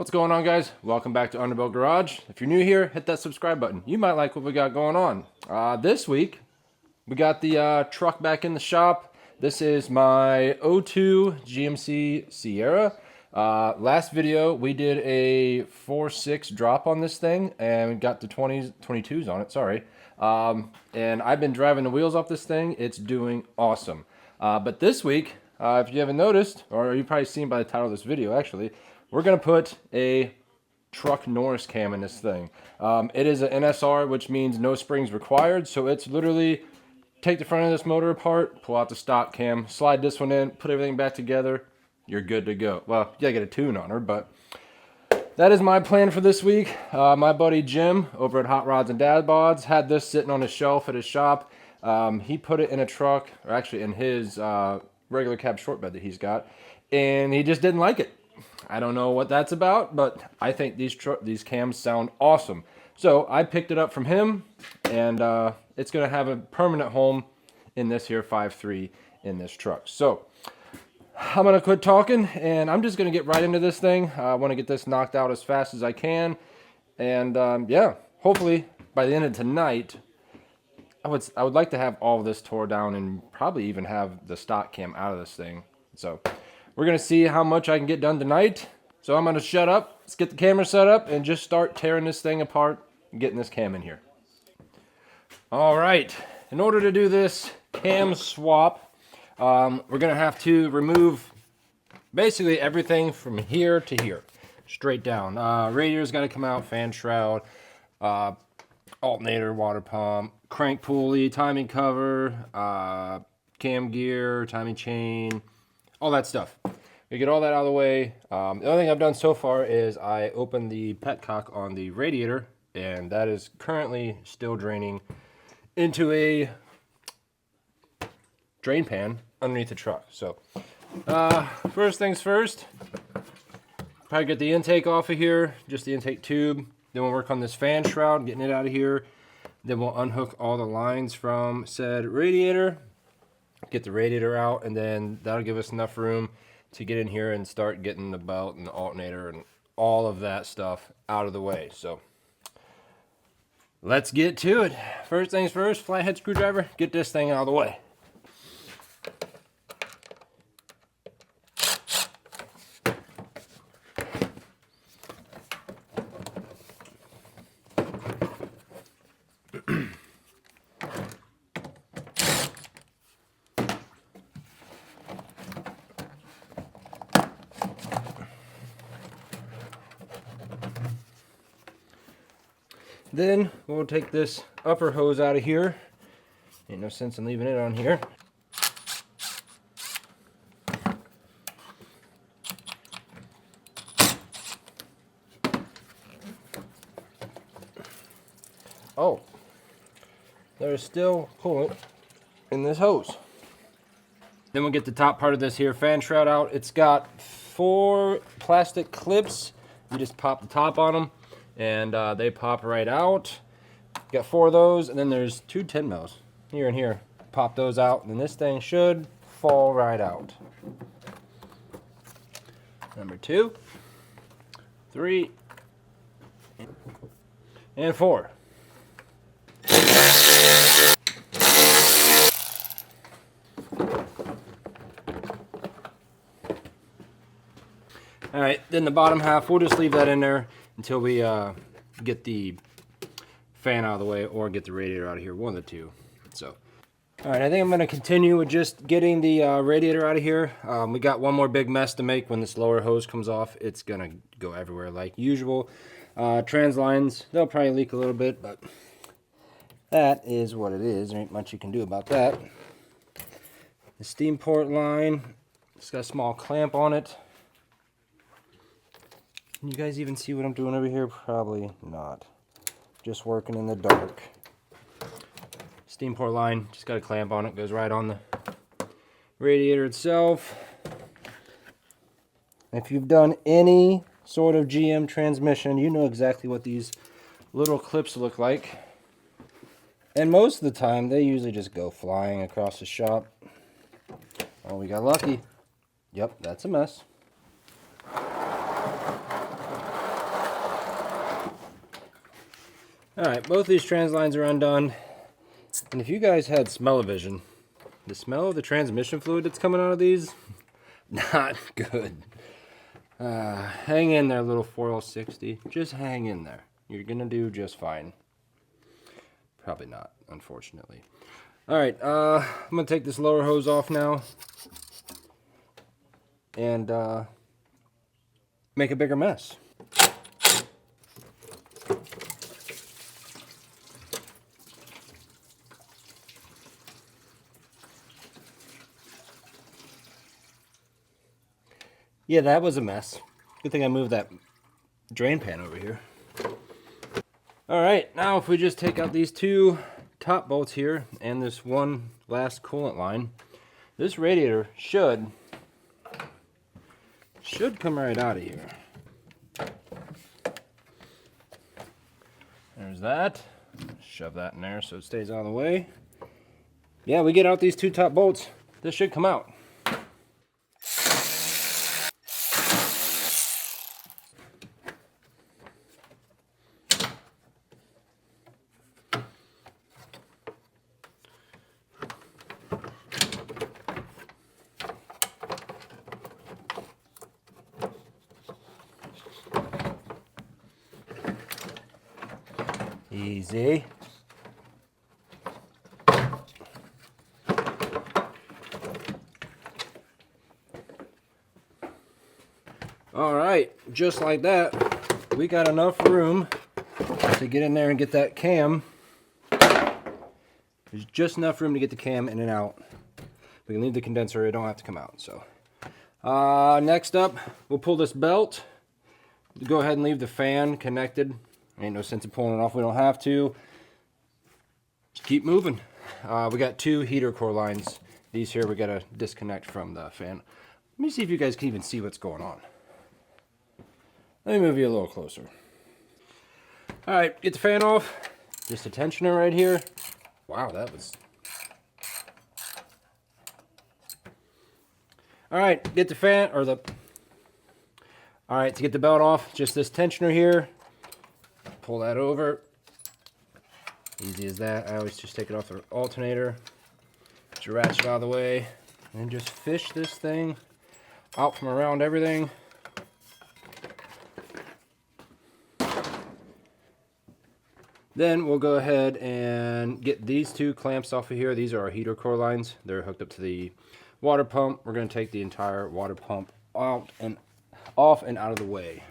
What's going on, guys? Welcome back to Underbuilt Garage. If you're new here, hit that subscribe button. You might like what we got going on. This week, we got the truck back in the shop. This is my 02 GMC Sierra. Last video, we did a 4.6 drop on this thing and got the 22s on it, sorry. And I've been driving the wheels off this thing. It's doing awesome. But this week, if you haven't noticed, or you've probably seen by the title of this video, actually, we're going to put a truck NORRIS cam in this thing. It is an NSR, which means no springs required. So it's literally take the front of this motor apart, pull out the stock cam, slide this one in, put everything back together. You're good to go. Well, you gotta get a tune on her, but that is my plan for this week. My buddy Jim over at Hot Rods and Dad Bods had this sitting on his shelf at his shop. He put it in a truck, or actually in his regular cab short bed that he's got, and he just didn't like it. I don't know what that's about, but I think these cams sound awesome. So I picked it up from him, and it's going to have a permanent home in this here 5.3 in this truck. So I'm going to quit talking, and I'm just going to get right into this thing. I want to get this knocked out as fast as I can. And yeah, hopefully by the end of tonight, I would like to have all of this tore down and probably even have the stock cam out of this thing. So we're going to see how much I can get done tonight. So I'm going to shut up, let's get the camera set up, and just start tearing this thing apart and getting this cam in here. All right, in order to do this cam swap, we're going to have to remove basically everything from here to here, straight down. Radiator's got to come out, fan shroud, alternator, water pump, crank pulley, timing cover, cam gear, timing chain, all that stuff. We get all that out of the way. The only thing I've done so far is I opened the petcock on the radiator, and that is currently still draining into a drain pan underneath the truck. So first things first, probably get the intake off of here, just the intake tube. Then we'll work on this fan shroud, getting it out of here. Then we'll unhook all the lines from said radiator, get the radiator out, and then that'll give us enough room to get in here and start getting the belt and the alternator and all of that stuff out of the way. So let's get to it. First things first, flathead screwdriver, get this thing out of the way. Then we'll take this upper hose out of here. Ain't no sense in leaving it on here. Oh, there's still coolant in this hose. Then we'll get the top part of this here fan shroud out. It's got 4 plastic clips. You just pop the top on them, and they pop right out. Got 4 of those, and then there's 2 10 mils here and here. Pop those out, and this thing should fall right out. Number 2, 3, and 4. All right, then the bottom half, we'll just leave that in there until we get the fan out of the way or get the radiator out of here, one of the two. So, all right, I think I'm going to continue with just getting the radiator out of here. We got one more big mess to make when this lower hose comes off. It's going to go everywhere like usual. Trans lines, they'll probably leak a little bit, but that is what it is. There ain't much you can do about that. The steam port line, it's got a small clamp on it. Can you guys even see what I'm doing over here? Probably not. Just working in the dark. Steam port line, just got a clamp on it, goes right on the radiator itself. If you've done any sort of GM transmission, you know exactly what these little clips look like. And most of the time, they usually just go flying across the shop. Oh, we got lucky. Yep, that's a mess. Alright, both these trans lines are undone. And if you guys had smell-o-vision, the smell of the transmission fluid that's coming out of these, not good. Hang in there, little 4L60. Just hang in there. You're gonna do just fine. Probably not, unfortunately. Alright, I'm gonna take this lower hose off now. And make a bigger mess. Yeah, that was a mess. Good thing I moved that drain pan over here. Alright, now if we just take out these two top bolts here and this one last coolant line, this radiator should come right out of here. There's that. Shove that in there so it stays out of the way. Yeah, we get out these two top bolts, this should come out. Easy. All right, just like that, we got enough room to get in there and get that cam. There's just enough room to get the cam in and out. We can leave the condenser, it don't have to come out. So next up, we'll pull this belt. Go ahead and leave the fan connected. Ain't no sense in pulling it off, we don't have to. Just keep moving. We got two heater core lines. These here we gotta disconnect from the fan. Let me see if you guys can even see what's going on. Let me move you a little closer. Alright, get the fan off. Just a tensioner right here. Wow, that was... Alright, get the fan, or the... Alright, to get the belt off, just this tensioner here. Pull that over. Easy as that. I always just take it off the alternator. Just ratchet out of the way. And just fish this thing out from around everything. Then we'll go ahead and get these two clamps off of here. These are our heater core lines. They're hooked up to the water pump. We're going to take the entire water pump out and off and out of the way.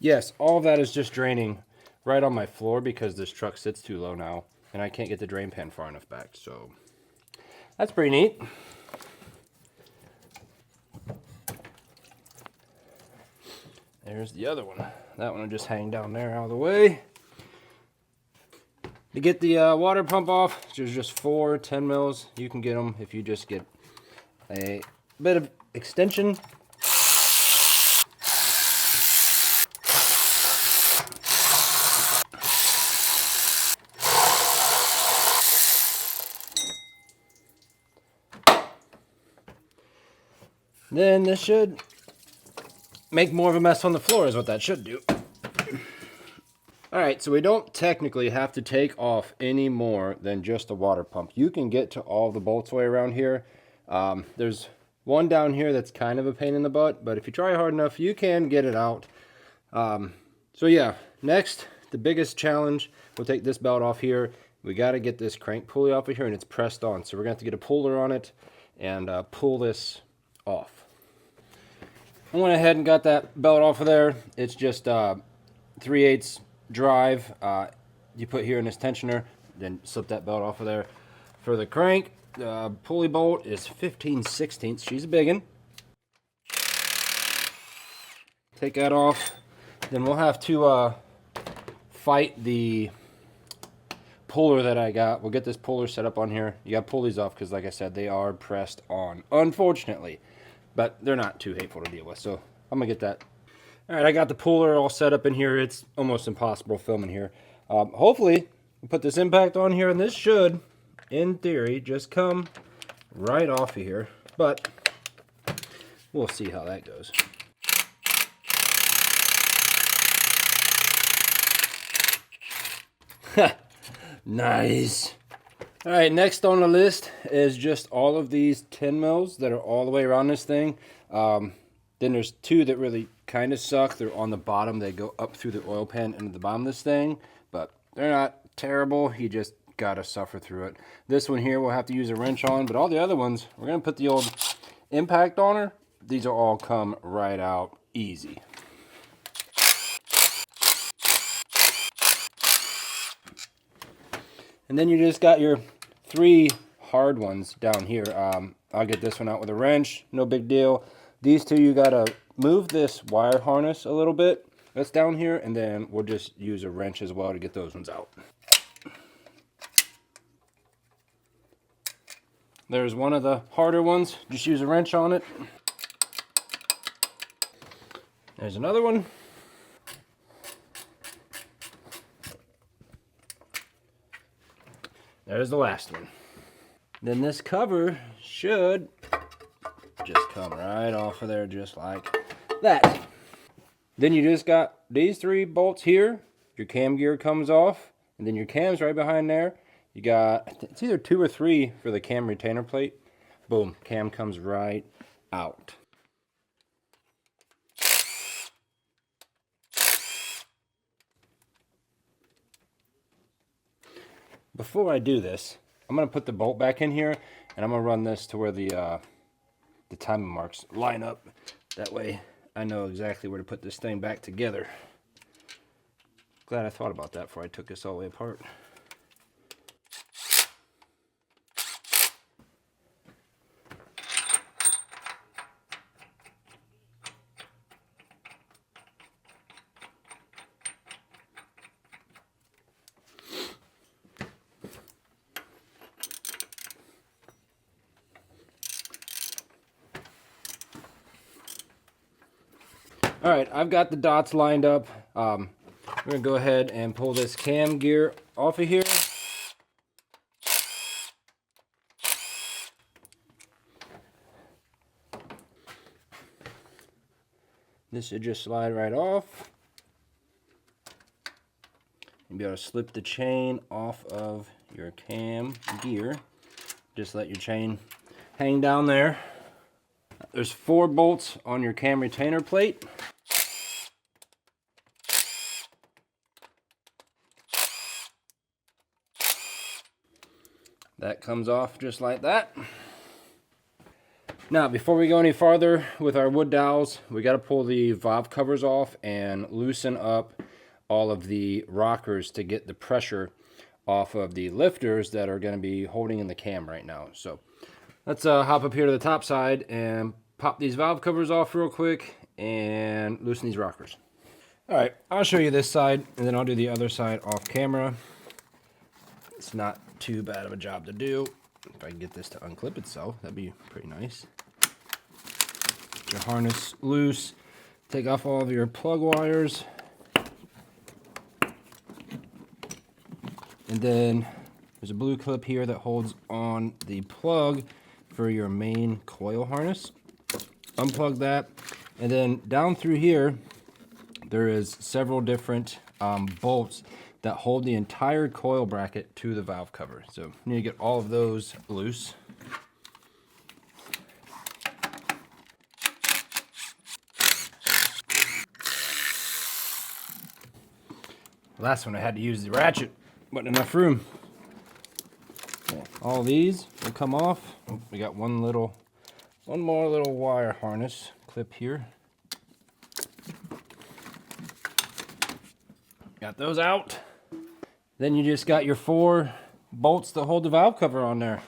Yes, all of that is just draining right on my floor because this truck sits too low now and I can't get the drain pan far enough back, so that's pretty neat. There's the other one. That one will just hang down there out of the way. To get the water pump off, there's just 4 10 mils. You can get them if you just get a bit of extension. Then this should make more of a mess on the floor is what that should do. Alright, so we don't technically have to take off any more than just the water pump. You can get to all the bolts way around here. There's one down here that's kind of a pain in the butt, but if you try hard enough, you can get it out. So yeah, next, the biggest challenge, we'll take this belt off here. We got to get this crank pulley off of here and it's pressed on. So we're going to have to get a puller on it and pull this off. I went ahead and got that belt off of there. It's just 3/8 drive. You put here in this tensioner, then slip that belt off of there. For the crank, the pulley bolt is 15/16. She's a big one. Take that off. Then we'll have to fight the puller that I got. We'll get this puller set up on here. You got to pull these off because, like I said, they are pressed on, unfortunately. But they're not too hateful to deal with, so I'm going to get that. All right, I got the puller all set up in here. It's almost impossible filming here. Hopefully, we'll put this impact on here, and this should, in theory, just come right off of here. But we'll see how that goes. Nice. All right, next on the list is just all of these 10 mils that are all the way around this thing. Then there's two that really kind of suck. They're on the bottom. They go up through the oil pan into the bottom of this thing, but they're not terrible. You just gotta suffer through it. This one here we'll have to use a wrench on, but all the other ones, we're gonna put the old impact on her. These will all come right out easy. And then you just got your 3 hard ones down here. I'll get this one out with a wrench, no big deal. These two, you gotta move this wire harness a little bit. That's down here, and then we'll just use a wrench as well to get those ones out. There's one of the harder ones. Just use a wrench on it. There's another one. There's the last one. Then this cover should just come right off of there just like that. Then you just got these 3 bolts here. Your cam gear comes off, and then your cam's right behind there. You got, it's either 2 or 3 for the cam retainer plate. Boom, cam comes right out. Before I do this, I'm going to put the bolt back in here, and I'm going to run this to where the timing marks line up. That way I know exactly where to put this thing back together. Glad I thought about that before I took this all the way apart. All right, I've got the dots lined up. We're gonna go ahead and pull this cam gear off of here. This should just slide right off. You'll be able to slip the chain off of your cam gear. Just let your chain hang down there. There's 4 bolts on your cam retainer plate. That comes off just like that. Now, before we go any farther with our wood dowels, we got to pull the valve covers off and loosen up all of the rockers to get the pressure off of the lifters that are going to be holding in the cam right now. So let's hop up here to the top side and pop these valve covers off real quick and loosen these rockers. All right, I'll show you this side, and then I'll do the other side off camera. It's not too bad of a job to do. If I can get this to unclip itself, that'd be pretty nice. Get your harness loose. Take off all of your plug wires. And then there's a blue clip here that holds on the plug for your main coil harness. Unplug that. And then down through here, there is several different bolts that hold the entire coil bracket to the valve cover. So you need to get all of those loose. Last one I had to use the ratchet, wasn't enough room. Okay, all these will come off. Oh, we got one more little wire harness clip here. Got those out. Then you just got your 4 bolts that hold the valve cover on there.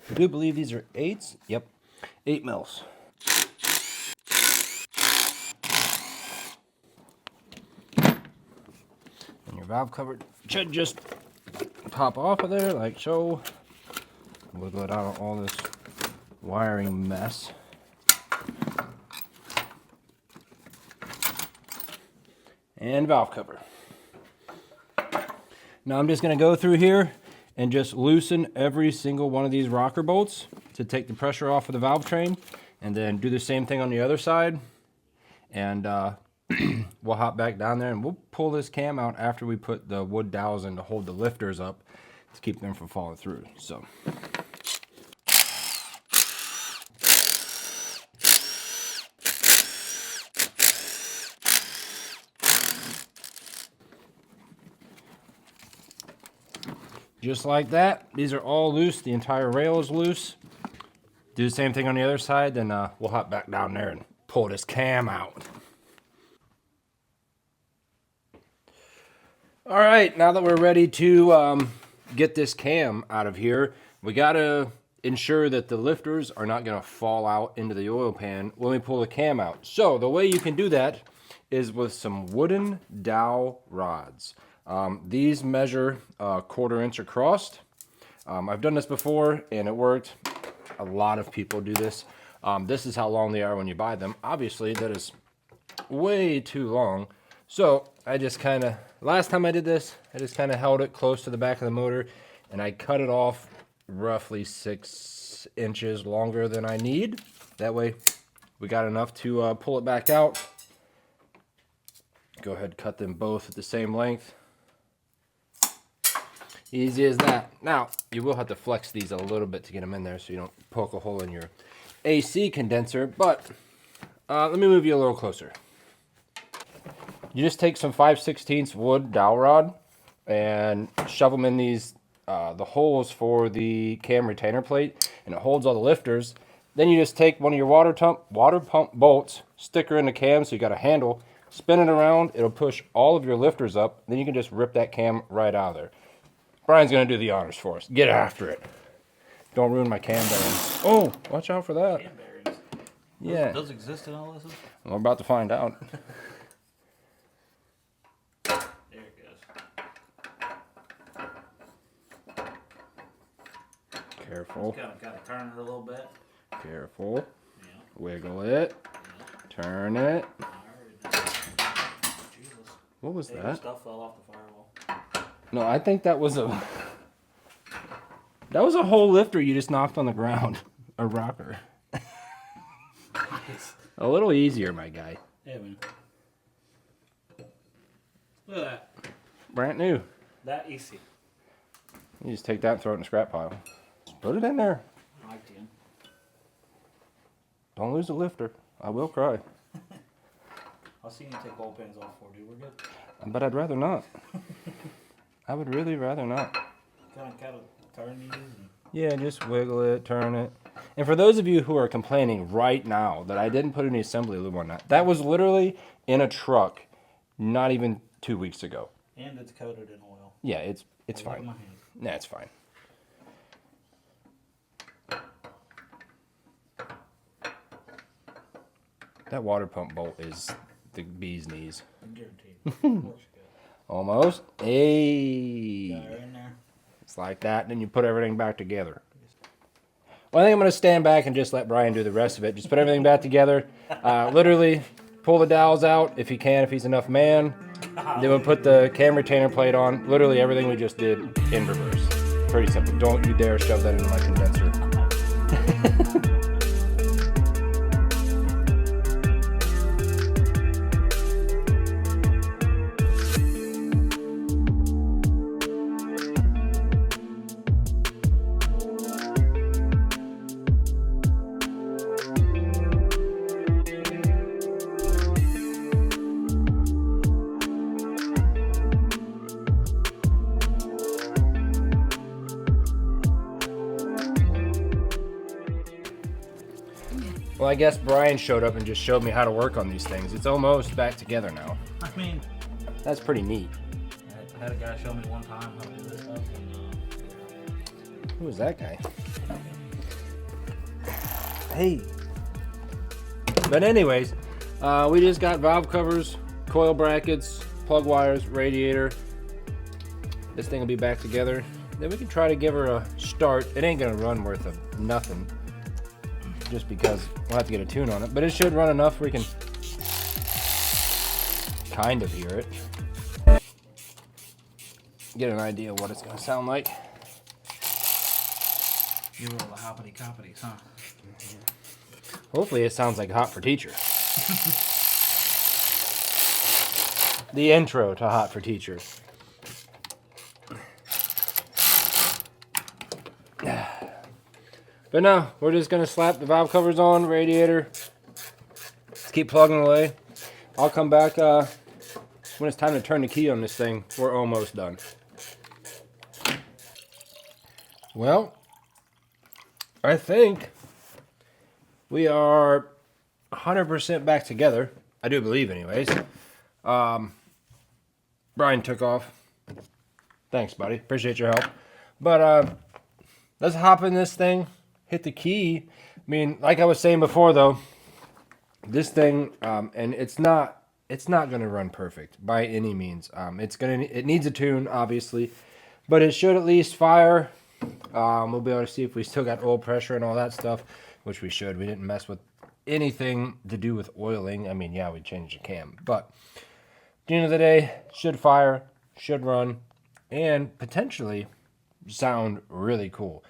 I do believe these are 8s. Yep, 8 mils. valve cover should just pop off of there like so. Wiggle it out of all this wiring mess. And valve cover. Now I'm just going to go through here and just loosen every single one of these rocker bolts to take the pressure off of the valve train, and then do the same thing on the other side. And we'll hop back down there and we'll pull this cam out after we put the wood dowels in to hold the lifters up to keep them from falling through. So. Just like that, these are all loose. The entire rail is loose. Do the same thing on the other side, then we'll hop back down there and pull this cam out. All right, now that we're ready to get this cam out of here, we gotta ensure that the lifters are not gonna fall out into the oil pan when we pull the cam out. So the way you can do that is with some wooden dowel rods. These measure 1/4 inch across. I've done this before and it worked. A lot of people do this. This is how long they are when you buy them. Obviously, that is way too long. So I just kind of, last time I did this, I just kind of held it close to the back of the motor and I cut it off roughly 6 inches longer than I need. That way we got enough to pull it back out. Go ahead and cut them both at the same length. Easy as that. Now, you will have to flex these a little bit to get them in there so you don't poke a hole in your AC condenser, but let me move you a little closer. You just take some 5/16 wood dowel rod and shove them in these, the holes for the cam retainer plate, and it holds all the lifters. Then you just take one of your water pump bolts, stick her in the cam so you got a handle, spin it around, it'll push all of your lifters up, then you can just rip that cam right out of there. Brian's gonna do the honors for us. Get after it. Don't ruin my cam bearings. Oh, watch out for that. Cam bearings? Yeah. Those exist in all this? We're about to find out. There it goes. Careful. Gotta turn it a little bit. Careful. Yeah. Wiggle it. Yeah. Turn it. Jesus. What was Hey, that? Stuff fell off the firewall. No, I think that was a whole lifter you just knocked on the ground. A rocker. Nice. A little easier, my guy. Hey, man. Look at that. Brand new. That easy. You just take that and throw it in the scrap pile. Just put it in there. I can. Don't lose the lifter. I will cry. I'll see you take oil pans off for, dude. We're good. But I'd rather not. I would really rather not. Kind of turn these. And... Yeah, just wiggle it, turn it. And for those of you who are complaining right now that I didn't put any assembly lube on that was literally in a truck not even 2 weeks ago. And it's coated in oil. Yeah, it's fine. My hand. Nah, it's fine. That water pump bolt is the bee's knees. I'm guaranteed. Looks good. Almost. Hey. Got her in there. It's like that, and then you put everything back together. Well, I think I'm going to stand back and just let Brian do the rest of it. Just put everything back together. Literally pull the dowels out if he can, if he's enough man. Then we'll put the cam retainer plate on. Literally everything we just did in reverse. Pretty simple. Don't you dare shove that into my condenser. Well, I guess Brian showed up and just showed me how to work on these things. It's almost back together now. I mean, that's pretty neat. I had a guy show me one time how to do this stuff. And, Who was that guy? Hey. But anyways, we just got valve covers, coil brackets, plug wires, radiator, This thing will be back together. Then we can try to give her a start. It ain't gonna run worth of nothing, just because we'll have to get a tune on it. But it should run enough where we can kind of hear it. Get an idea of what it's gonna sound like. You roll the hoppity coppities, huh? Hopefully it sounds like Hot for Teacher. The intro to Hot for Teacher. But no, we're just gonna slap the valve covers on, radiator. Let's keep plugging away. I'll come back when it's time to turn the key on this thing. We're almost done. Well, I think we are 100% back together. I do believe anyways. Brian took off. Thanks, buddy. Appreciate your help. But let's hop in this thing, hit the key. I mean, like I was saying before though, this thing, and it's not gonna run perfect by any means. It needs a tune, obviously, but it should at least fire. We'll be able to see if we still got oil pressure and all that stuff, which we should. We didn't mess with anything to do with oiling. I mean, yeah, we changed the cam, but at the end of the day, should fire, should run, and potentially sound really cool.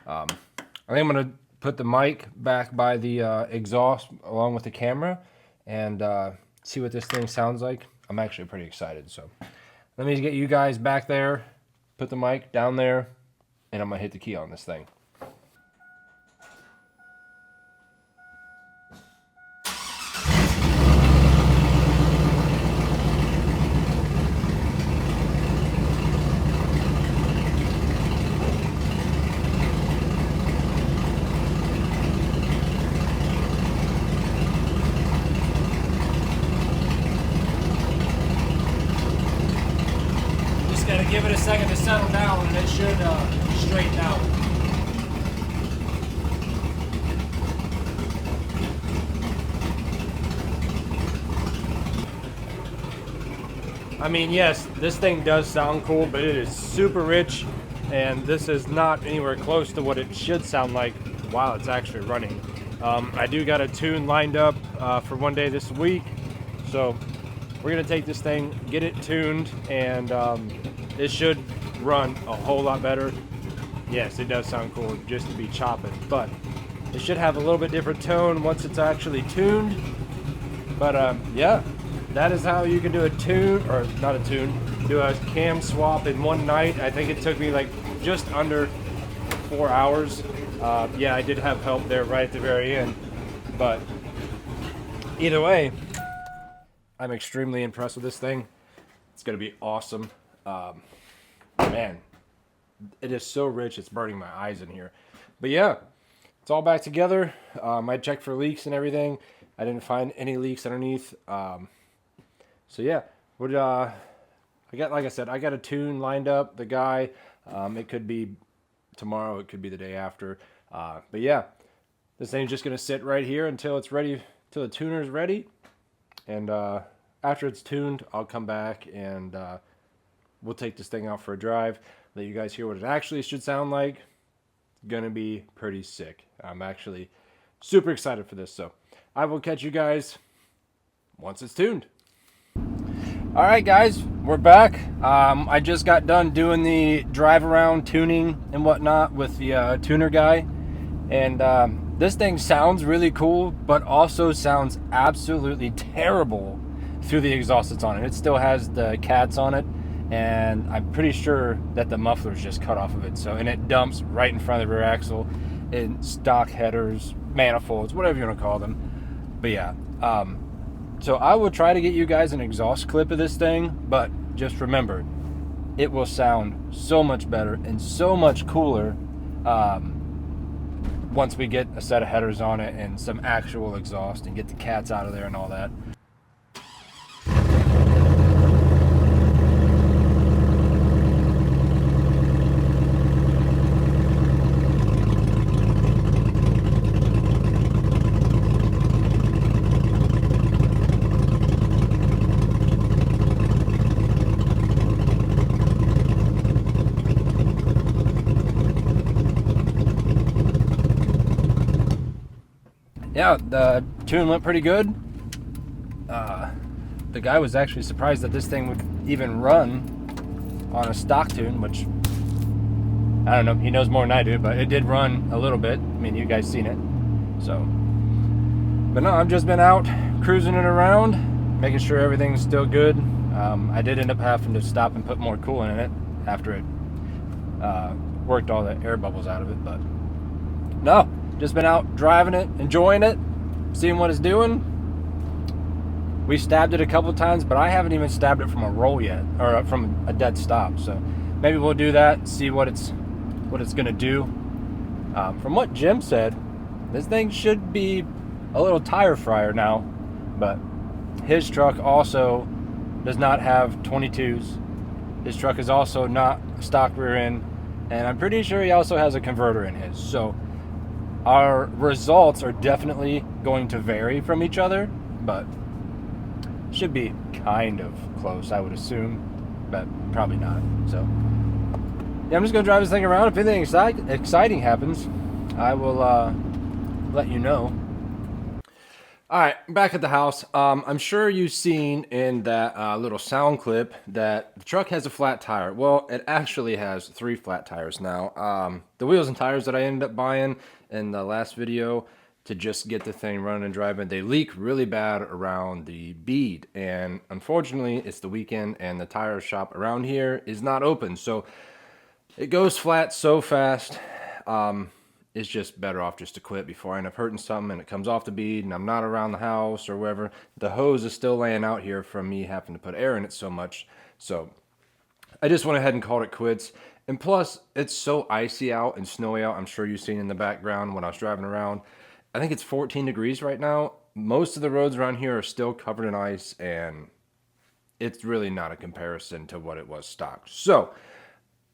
I think I'm gonna put the mic back by the exhaust along with the camera and see what this thing sounds like. I'm actually pretty excited. So let me get you guys back there, put the mic down there, and I'm gonna hit the key on this thing. Gotta give it a second to settle down and it should straighten out. I mean, yes, this thing does sound cool, but it is super rich, and this is not anywhere close to what it should sound like while it's actually running. I do got a tune lined up for one day this week, so we're gonna take this thing, get it tuned, and it should run a whole lot better. Yes, it does sound cool just to be chopping, but it should have a little bit different tone once it's actually tuned. But yeah, that is how you can do a tune, or not a tune, do a cam swap in one night. I think it took me like just under 4 hours. Yeah, I did have help there right at the very end, but either way, I'm extremely impressed with this thing. It's gonna be awesome. Man, it is so rich, it's burning my eyes in here. But yeah, it's all back together. I checked for leaks and everything. I didn't find any leaks underneath. So yeah, like I said, I got a tune lined up. The guy, it could be tomorrow, it could be the day after. But yeah, this thing's just gonna sit right here until it's ready, till the tuner's ready. And after it's tuned, I'll come back and we'll take this thing out for a drive, let you guys hear what it actually should sound like. It's gonna be pretty sick. I'm actually super excited for this, so I will catch you guys once it's tuned. All right, guys, we're back. I just got done doing the drive around tuning and whatnot with the tuner guy, and this thing sounds really cool, but also sounds absolutely terrible through the exhaust that's on it. It still has the cats on it, and I'm pretty sure that the muffler's just cut off of it. So, and it dumps right in front of the rear axle in stock headers, manifolds, whatever you want to call them. But yeah, so I will try to get you guys an exhaust clip of this thing, but just remember, it will sound so much better and so much cooler once we get a set of headers on it and some actual exhaust and get the cats out of there and all that. yeah, the tune went pretty good. The guy was actually surprised that this thing would even run on a stock tune, which I don't know, he knows more than I do, but it did run a little bit. I mean, you guys seen it. So, but no, I've just been out cruising it around, making sure everything's still good. I did end up having to stop and put more coolant in it after it worked all the air bubbles out of it, but no, just been out driving it, enjoying it, seeing what it's doing. We stabbed it a couple of times, but I haven't even stabbed it from a roll yet, or from a dead stop. So maybe we'll do that, see what it's gonna do. From what Jim said, this thing should be a little tire fryer now, but his truck also does not have 22s. His truck is also not stock rear end, and I'm pretty sure he also has a converter in his. So our results are definitely going to vary from each other, but should be kind of close, I would assume, but probably not. So yeah, I'm just gonna drive this thing around. If anything exciting happens, I will let you know. All right, back at the house. I'm sure you've seen in that little sound clip that the truck has a flat tire. Well, it actually has 3 flat tires now. The wheels and tires that I ended up buying in the last video to just get the thing running and driving, they leak really bad around the bead. And unfortunately, it's the weekend and the tire shop around here is not open. So it goes flat so fast. It's just better off just to quit before I end up hurting something and it comes off the bead and I'm not around the house or wherever. The hose is still laying out here from me having to put air in it so much. So I just went ahead and called it quits. And plus, it's so icy out and snowy out. I'm sure you've seen in the background when I was driving around. I think it's 14 degrees right now. Most of the roads around here are still covered in ice, and it's really not a comparison to what it was stocked. So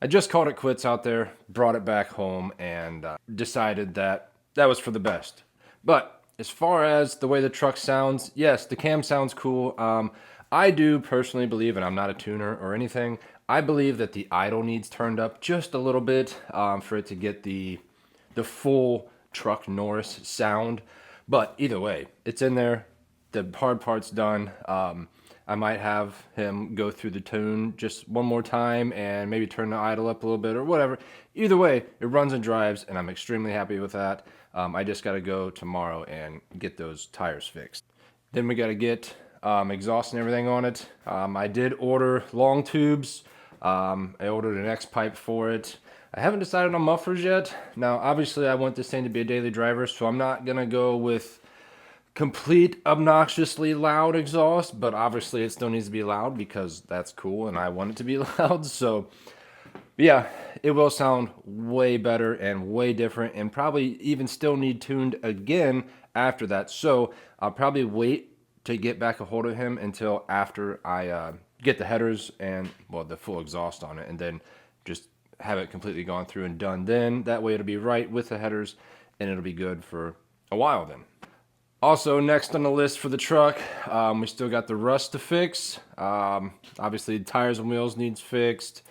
I just called it quits out there, brought it back home, and decided that that was for the best. But as far as the way the truck sounds, yes, the cam sounds cool. I do personally believe, and I'm not a tuner or anything, I believe that the idle needs turned up just a little bit for it to get the full truck Norris sound. But either way, it's in there. The hard part's done. I might have him go through the tune just one more time and maybe turn the idle up a little bit or whatever. Either way, it runs and drives, and I'm extremely happy with that. I just got to go tomorrow and get those tires fixed. Then we got to get exhaust and everything on it. I did order long tubes. I ordered an X pipe for it. I haven't decided on mufflers yet. Now, obviously, I want this thing to be a daily driver, so I'm not going to go with complete obnoxiously loud exhaust, but obviously it still needs to be loud because that's cool and I want it to be loud. So yeah, it will sound way better and way different and probably even still need tuned again after that. So I'll probably wait to get back a hold of him until after I get the headers and, well, the full exhaust on it, and then just have it completely gone through and done then. That way it'll be right with the headers and it'll be good for a while then. Also, next on the list for the truck, we still got the rust to fix. Obviously, the tires and wheels needs fixed.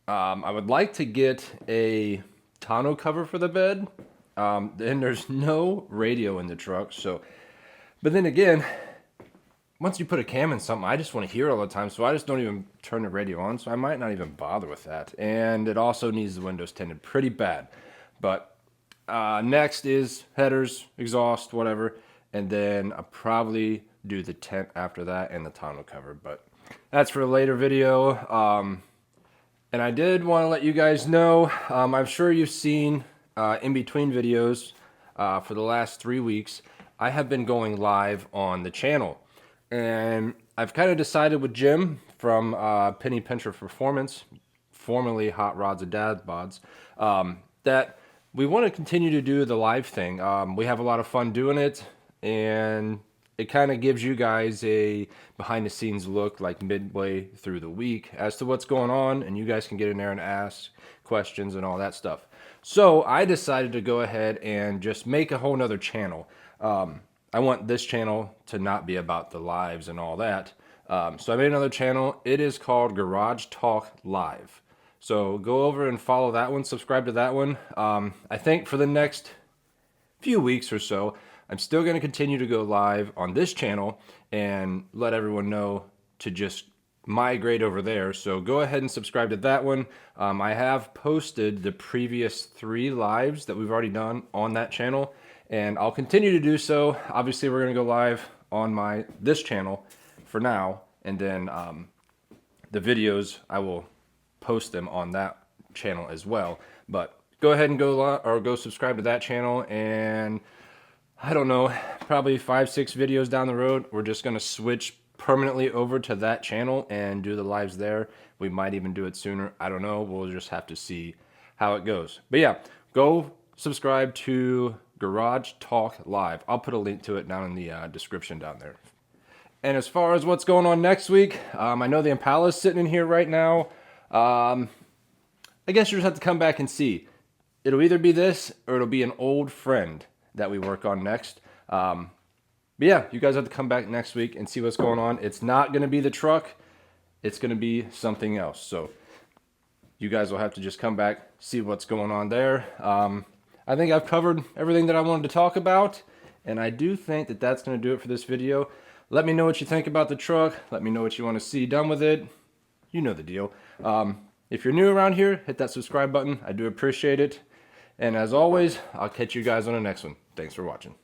I would like to get a tonneau cover for the bed. Then there's no radio in the truck. So, but then again, once you put a cam in something, I just want to hear all the time. So I just don't even turn the radio on. So I might not even bother with that. And it also needs the windows tinted pretty bad. But next is headers, exhaust, whatever. And then I'll probably do the tent after that and the tonneau cover. But that's for a later video. And I did want to let you guys know, I'm sure you've seen in between videos for the last 3 weeks, I have been going live on the channel. And I've kind of decided with Jim from Penny Pincher Performance, formerly Hot Rods and Dad Bods, that we want to continue to do the live thing. We have a lot of fun doing it, and it kind of gives you guys a behind the scenes look like midway through the week as to what's going on, and you guys can get in there and ask questions and all that stuff. So I decided to go ahead and just make a whole nother channel. I want this channel to not be about the lives and all that. So I made another channel. It is called Garage Talk Live. So go over and follow that one, subscribe to that one. I think for the next few weeks or so, I'm still going to continue to go live on this channel and let everyone know to just migrate over there. So go ahead and subscribe to that one. I have posted the previous 3 lives that we've already done on that channel, and I'll continue to do so. Obviously, we're going to go live on this channel for now, and then the videos, I will post them on that channel as well. But go ahead and go subscribe to that channel, and I don't know, probably 5-6 videos down the road, we're just going to switch permanently over to that channel and do the lives there. We might even do it sooner. I don't know. We'll just have to see how it goes. But yeah, go subscribe to Garage Talk Live. I'll put a link to it down in the description down there. And as far as what's going on next week, I know the Impala is sitting in here right now. I guess you just have to come back and see. It'll either be this or it'll be an old friend that we work on next. But yeah, you guys have to come back next week and see what's going on. It's not going to be the truck. It's going to be something else. So you guys will have to just come back, see what's going on there. I think I've covered everything that I wanted to talk about, and I do think that that's going to do it for this video. Let me know what you think about the truck. Let me know what you want to see done with it. You know the deal. If you're new around here, hit that subscribe button. I do appreciate it. And as always, I'll catch you guys on the next one. Thanks for watching.